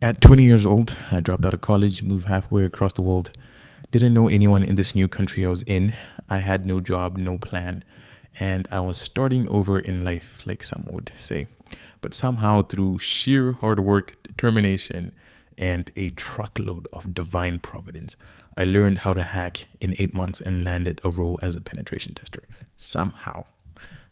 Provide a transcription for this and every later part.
At 20 years old, I dropped out of college, moved halfway across the world. Didn't know anyone in this new country I was in. I had no job, no plan, and I was starting over in life, like some would say. But somehow, through sheer hard work, determination, and a truckload of divine providence, I learned how to hack in 8 months and landed a role as a penetration tester. Somehow.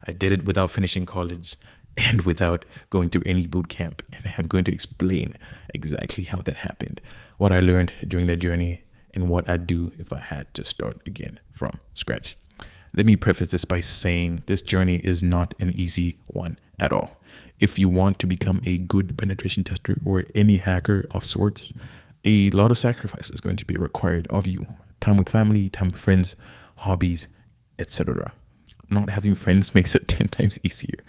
I did it without finishing college and without going through any boot camp. And I'm going to explain exactly how that happened, what I learned during that journey, and what I'd do if I had to start again from scratch. Let me preface this by saying this journey is not an easy one at all. If you want to become a good penetration tester or any hacker of sorts, a lot of sacrifice is going to be required of you. Time with family, time with friends, hobbies, etc. Not having friends makes it 10 times easier,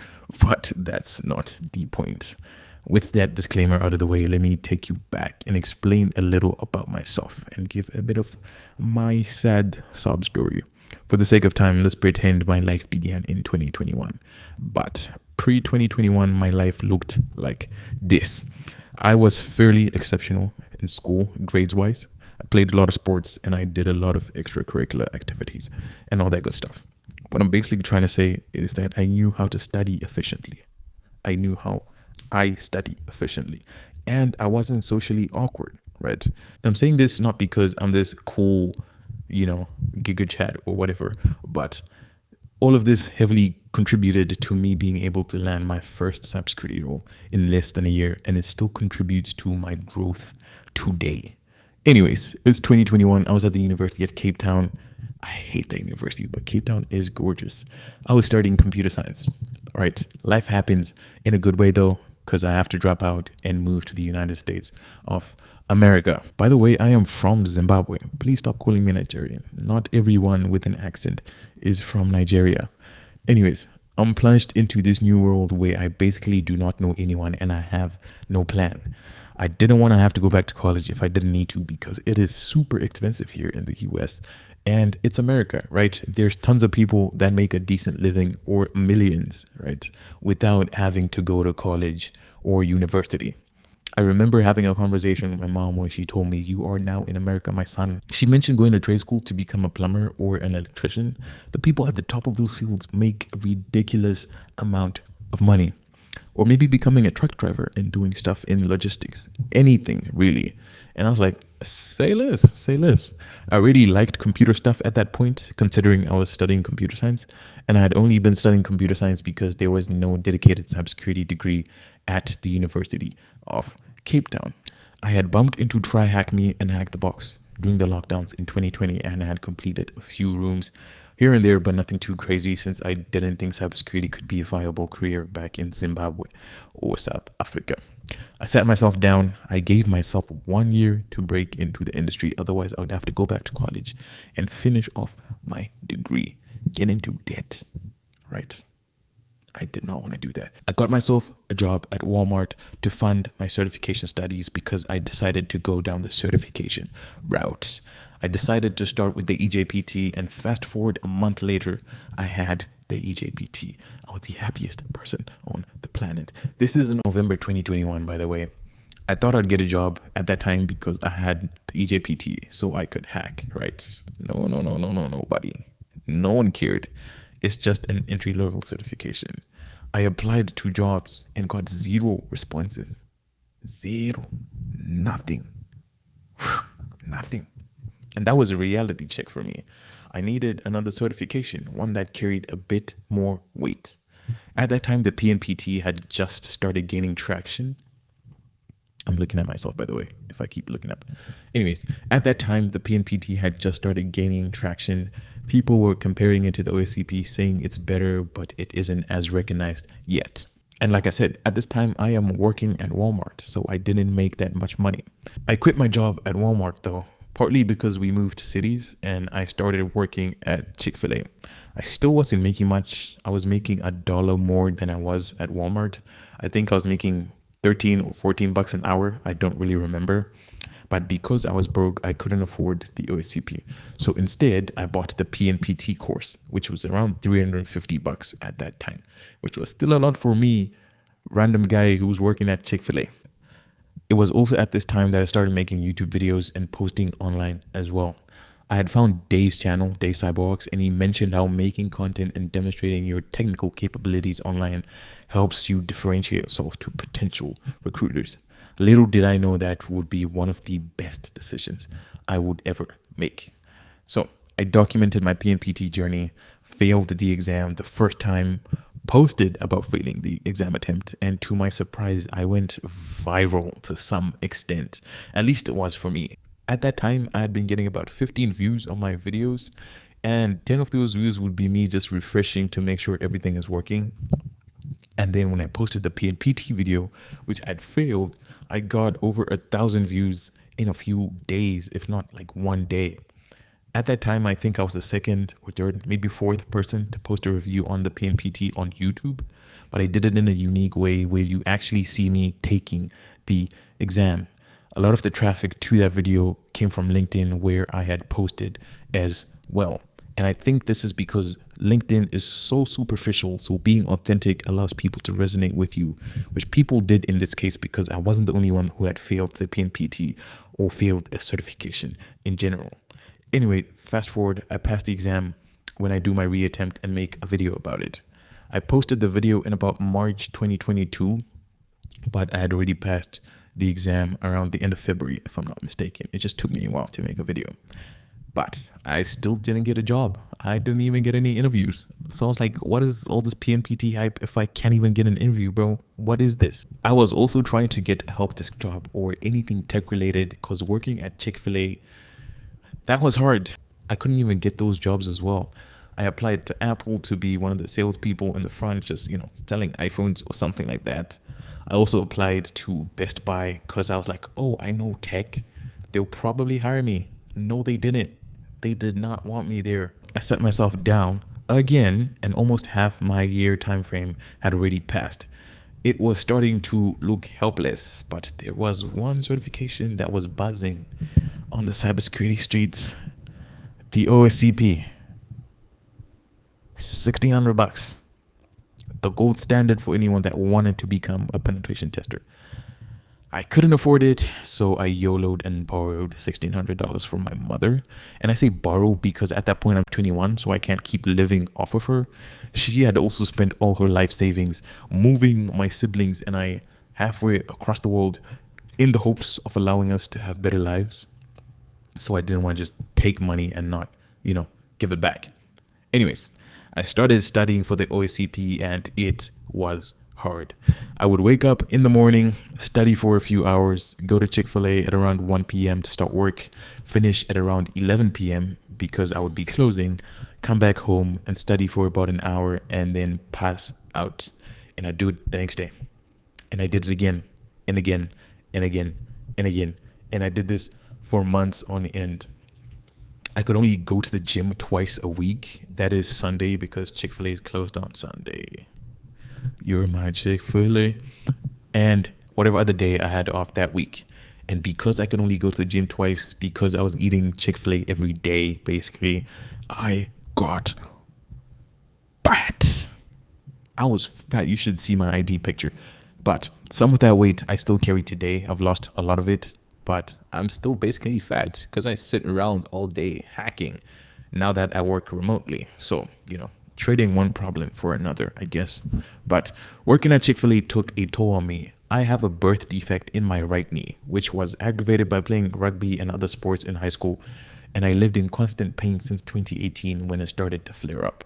but that's not the point. With that disclaimer out of the way, let me take you back and explain a little about myself and give a bit of my sad sob story. For the sake of time, let's pretend my life began in 2021. But pre-2021, my life looked like this. I was fairly exceptional in school, grades-wise. I played a lot of sports and I did a lot of extracurricular activities and all that good stuff. What I'm basically trying to say is that I knew how to study efficiently. I knew how I study efficiently. And I wasn't socially awkward, right? I'm saying this not because I'm this cool, giga chat or whatever, but all of this heavily contributed to me being able to land my first cybersecurity role in less than a year, and it still contributes to my growth today. Anyways, it's 2021. I was at the University of Cape Town. I hate that university, but Cape Town is gorgeous. I was studying computer science. All right, life happens in a good way though, because I have to drop out and move to the United States of America. By the way, I am from Zimbabwe. Please stop calling me Nigerian. Not everyone with an accent is from Nigeria. Anyways, I'm plunged into this new world where I basically do not know anyone and I have no plan. I didn't want to have to go back to college if I didn't need to because it is super expensive here in the US. And it's America, right? There's tons of people that make a decent living or millions, right? Without having to go to college or university. I remember having a conversation with my mom when she told me, "You are now in America, my son." She mentioned going to trade school to become a plumber or an electrician. The people at the top of those fields make a ridiculous amount of money. Or maybe becoming a truck driver and doing stuff in logistics. Anything, really. And I was like, say less, say less. I really liked computer stuff at that point, considering I was studying computer science. And I had only been studying computer science because there was no dedicated cybersecurity degree at the University of Cape Town. I had bumped into Try Hack Me and Hack the Box during the lockdowns in 2020, and I had completed a few rooms here and there, but nothing too crazy since I didn't think cybersecurity could be a viable career back in Zimbabwe or South Africa. I sat myself down. I gave myself 1 year to break into the industry. Otherwise, I would have to go back to college and finish off my degree, get into debt, right? I did not want to do that. I got myself a job at Walmart to fund my certification studies because I decided to go down the certification route. I decided to start with the EJPT, and fast forward a month later, I had the EJPT. I was the happiest person on the planet. This is in November 2021, by the way. I thought I'd get a job at that time because I had the EJPT, so I could hack, right? No, nobody. No one cared. It's just an entry-level certification. I applied to jobs and got 0 responses. 0. Nothing. Nothing. And that was a reality check for me. I needed another certification, one that carried a bit more weight. At that time, the PNPT had just started gaining traction. I'm looking at myself, by the way, if I keep looking up. Anyways, at that time, the PNPT had just started gaining traction. People were comparing it to the OSCP, saying it's better, but it isn't as recognized yet. And like I said, at this time, I am working at Walmart, so I didn't make that much money. I quit my job at Walmart, though, partly because we moved cities and I started working at Chick-fil-A. I still wasn't making much. I was making $1 more than I was at Walmart. I think I was making 13 or 14 bucks an hour. I don't really remember. But because I was broke, I couldn't afford the OSCP. So instead, I bought the PNPT course, which was around 350 bucks at that time, which was still a lot for me, random guy who was working at Chick-fil-A. It was also at this time that I started making YouTube videos and posting online as well. I had found Day's channel, Day Cyborgs, and he mentioned how making content and demonstrating your technical capabilities online helps you differentiate yourself to potential recruiters. Little did I know that would be one of the best decisions I would ever make. So I documented my PNPT journey, failed the exam the first time, posted about failing the exam attempt, and to my surprise, I went viral to some extent. At least it was for me. At that time, I had been getting about 15 views on my videos, and 10 of those views would be me just refreshing to make sure everything is working. And then when I posted the PNPT video, which I'd failed, I got over 1,000 views in a few days, if not like one day. At that time, I think I was the second or third, maybe fourth person to post a review on the PNPT on YouTube, but I did it in a unique way where you actually see me taking the exam. A lot of the traffic to that video came from LinkedIn, where I had posted as well. And I think this is because LinkedIn is so superficial. So being authentic allows people to resonate with you, which people did in this case because I wasn't the only one who had failed the PNPT or failed a certification in general. Anyway, fast forward, I passed the exam when I do my reattempt and make a video about it. I posted the video in about March 2022, but I had already passed the exam around the end of February, if I'm not mistaken. It just took me a while to make a video. But I still didn't get a job. I didn't even get any interviews. So I was like, what is all this PNPT hype if I can't even get an interview, bro? What is this? I was also trying to get a help desk job or anything tech related because working at Chick-fil-A, that was hard. I couldn't even get those jobs as well. I applied to Apple to be one of the salespeople in the front, just, selling iPhones or something like that. I also applied to Best Buy because I was like, oh, I know tech. They'll probably hire me. No, they didn't. They did not want me there. I set myself down again, and almost half my year time frame had already passed. It was starting to look helpless, but there was one certification that was buzzing on the cybersecurity streets. The OSCP. $1,600. The gold standard for anyone that wanted to become a penetration tester. I couldn't afford it, so I YOLO'd and borrowed $1,600 from my mother. And I say borrow because at that point I'm 21, so I can't keep living off of her. She had also spent all her life savings moving my siblings and I halfway across the world in the hopes of allowing us to have better lives. So I didn't want to just take money and not, give it back. Anyways, I started studying for the OSCP and it was hard. I would wake up in the morning, study for a few hours, go to Chick-fil-A at around 1 p.m. to start work, finish at around 11 p.m. because I would be closing, come back home and study for about an hour and then pass out. And I'd do it the next day. And I did it again and again and again and again. And I did this for months on end. I could only go to the gym twice a week. That is Sunday because Chick-fil-A is closed on Sunday. You're my Chick-fil-A. And whatever other day I had off that week. And because I could only go to the gym twice, because I was eating Chick-fil-A every day, basically, I got fat. I was fat. You should see my ID picture. But some of that weight I still carry today. I've lost a lot of it. But I'm still basically fat because I sit around all day hacking now that I work remotely. So, trading one problem for another, I guess. But working at Chick-fil-A took a toll on me. I have a birth defect in my right knee, which was aggravated by playing rugby and other sports in high school. And I lived in constant pain since 2018 when it started to flare up.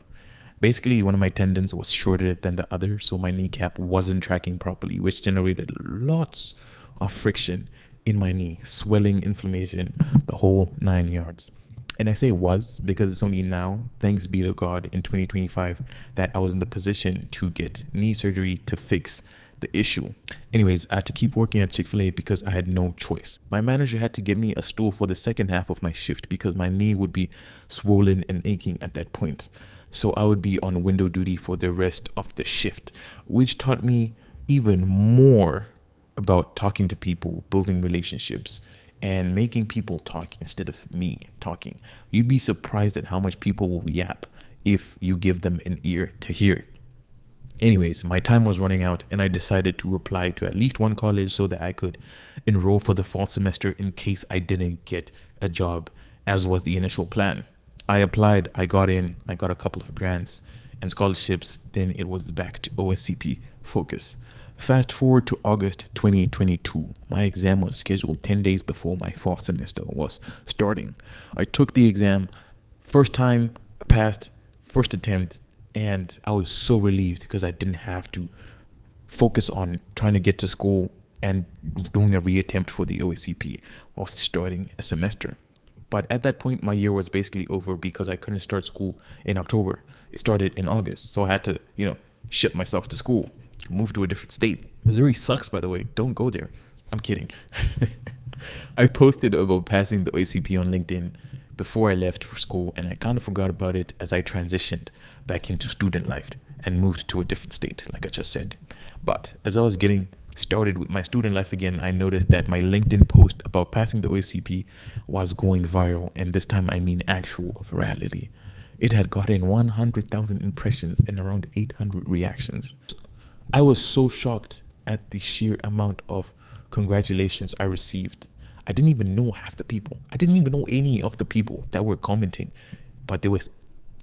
Basically, one of my tendons was shorter than the other, so my kneecap wasn't tracking properly, which generated lots of friction in my knee, swelling, inflammation, the whole 9 yards. And I say was because it's only now, thanks be to God, in 2025, that I was in the position to get knee surgery to fix the issue. Anyways, I had to keep working at Chick-fil-A because I had no choice. My manager had to get me a stool for the second half of my shift because my knee would be swollen and aching at that point. So I would be on window duty for the rest of the shift, which taught me even more about talking to people, building relationships, and making people talk instead of me talking. You'd be surprised at how much people will yap if you give them an ear to hear. Anyways, my time was running out and I decided to apply to at least one college so that I could enroll for the fall semester in case I didn't get a job, as was the initial plan. I applied, I got in, I got a couple of grants and scholarships, then it was back to OSCP focus. Fast forward to August 2022. My exam was scheduled 10 days before my fall semester was starting. I took the exam, first time, passed, first attempt, and I was so relieved because I didn't have to focus on trying to get to school and doing a reattempt for the OSCP whilst starting a semester. But at that point, my year was basically over because I couldn't start school in October. It started in August. So I had to, ship myself to school, move to a different state. Missouri sucks, by the way. Don't go there. I'm kidding. I posted about passing the OSCP on LinkedIn before I left for school, and I kind of forgot about it as I transitioned back into student life and moved to a different state, like I just said. But as I was getting started with my student life again, I noticed that my LinkedIn post about passing the OSCP was going viral, and this time I mean actual virality. It had gotten 100,000 impressions and around 800 reactions. I was so shocked at the sheer amount of congratulations I received. I didn't even know half the people. I didn't even know any of the people that were commenting, but they were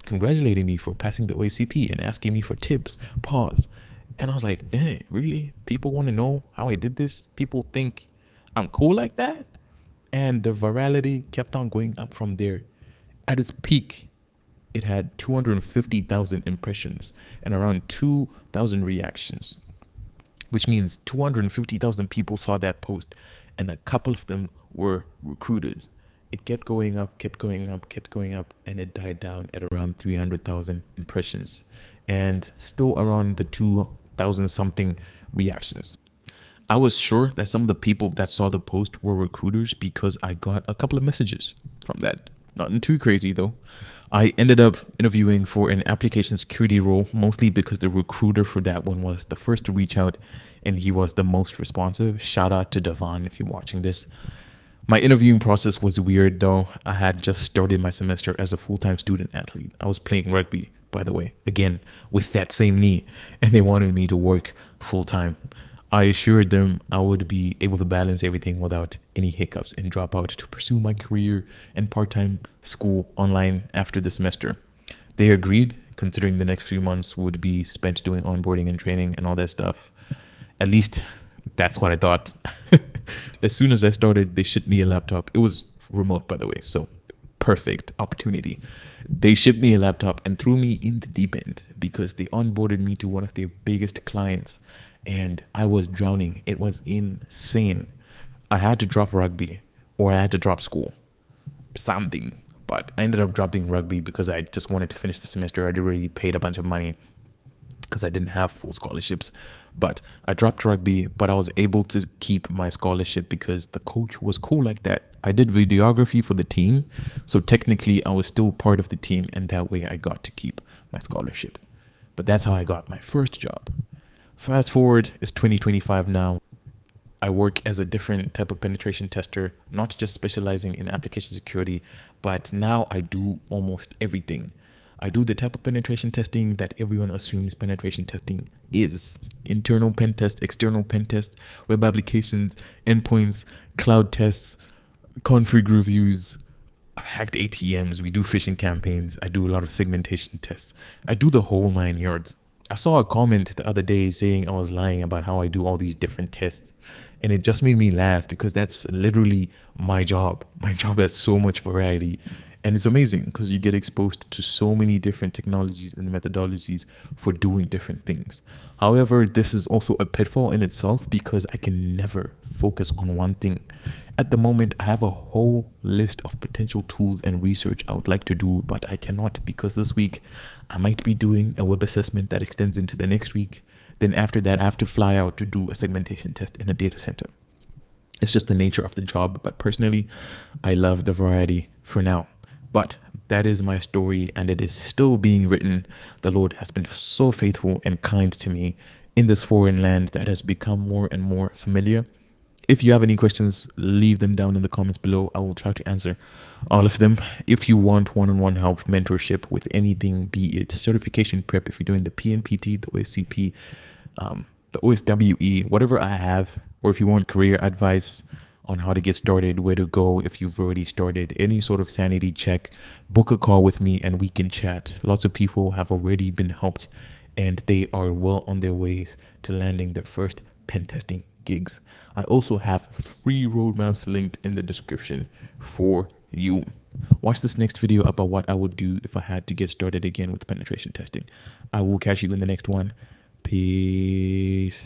congratulating me for passing the OSCP and asking me for tips, pause. And I was like, dang, really? People want to know how I did this? People think I'm cool like that? And the virality kept on going up from there. At its peak, it had 250,000 impressions and around 2,000 reactions, which means 250,000 people saw that post, and a couple of them were recruiters. It kept going up, kept going up, kept going up, and it died down at around 300,000 impressions and still around the 2,000 something reactions. I was sure that some of the people that saw the post were recruiters because I got a couple of messages from that. Nothing too crazy though. I ended up interviewing for an application security role, mostly because the recruiter for that one was the first to reach out and he was the most responsive. Shout out to Devon if you're watching this. My interviewing process was weird though. I had just started my semester as a full-time student athlete. I was playing rugby, by the way, again, with that same knee, and they wanted me to work full-time. I assured them I would be able to balance everything without any hiccups and drop out to pursue my career and part-time school online after the semester. They agreed, considering the next few months would be spent doing onboarding and training and all that stuff. At least that's what I thought. As soon as I started, they shipped me a laptop. It was remote, by the way, so perfect opportunity. They shipped me a laptop and threw me in the deep end because they onboarded me to one of their biggest clients, and I was drowning. It was insane. I had to drop rugby or I had to drop school, something. But I ended up dropping rugby because I just wanted to finish the semester. I'd already paid a bunch of money because I didn't have full scholarships. But I dropped rugby, but I was able to keep my scholarship because the coach was cool like that. I did videography for the team, so technically I was still part of the team, and that way I got to keep my scholarship. But that's how I got my first job. Fast forward, it's 2025 now. I work as a different type of penetration tester, not just specializing in application security, but now I do almost everything. I do the type of penetration testing that everyone assumes penetration testing is. Internal pen test, external pen test, web applications, endpoints, cloud tests, config reviews, hacked ATMs. We do phishing campaigns. I do a lot of segmentation tests. I do the whole 9 yards. I saw a comment the other day saying I was lying about how I do all these different tests. And it just made me laugh because that's literally my job. My job has so much variety. And it's amazing because you get exposed to so many different technologies and methodologies for doing different things. However, this is also a pitfall in itself because I can never focus on one thing. At the moment, I have a whole list of potential tools and research I would like to do, but I cannot because this week I might be doing a web assessment that extends into the next week. Then after that, I have to fly out to do a segmentation test in a data center. It's just the nature of the job, but personally, I love the variety for now. But that is my story, and it is still being written. The Lord has been so faithful and kind to me in this foreign land that has become more and more familiar. If you have any questions, leave them down in the comments below. I will try to answer all of them. If you want one-on-one help, mentorship with anything, be it certification prep, if you're doing the PNPT, the OSCP, the OSWE, whatever I have, or if you want career advice on how to get started, where to go if you've already started, any sort of sanity check, book a call with me and we can chat. Lots of people have already been helped and they are well on their ways to landing their first pen testing gigs. I also have free roadmaps linked in the description for you. Watch this next video about what I would do if I had to get started again with penetration testing. I will catch you in the next one. Peace.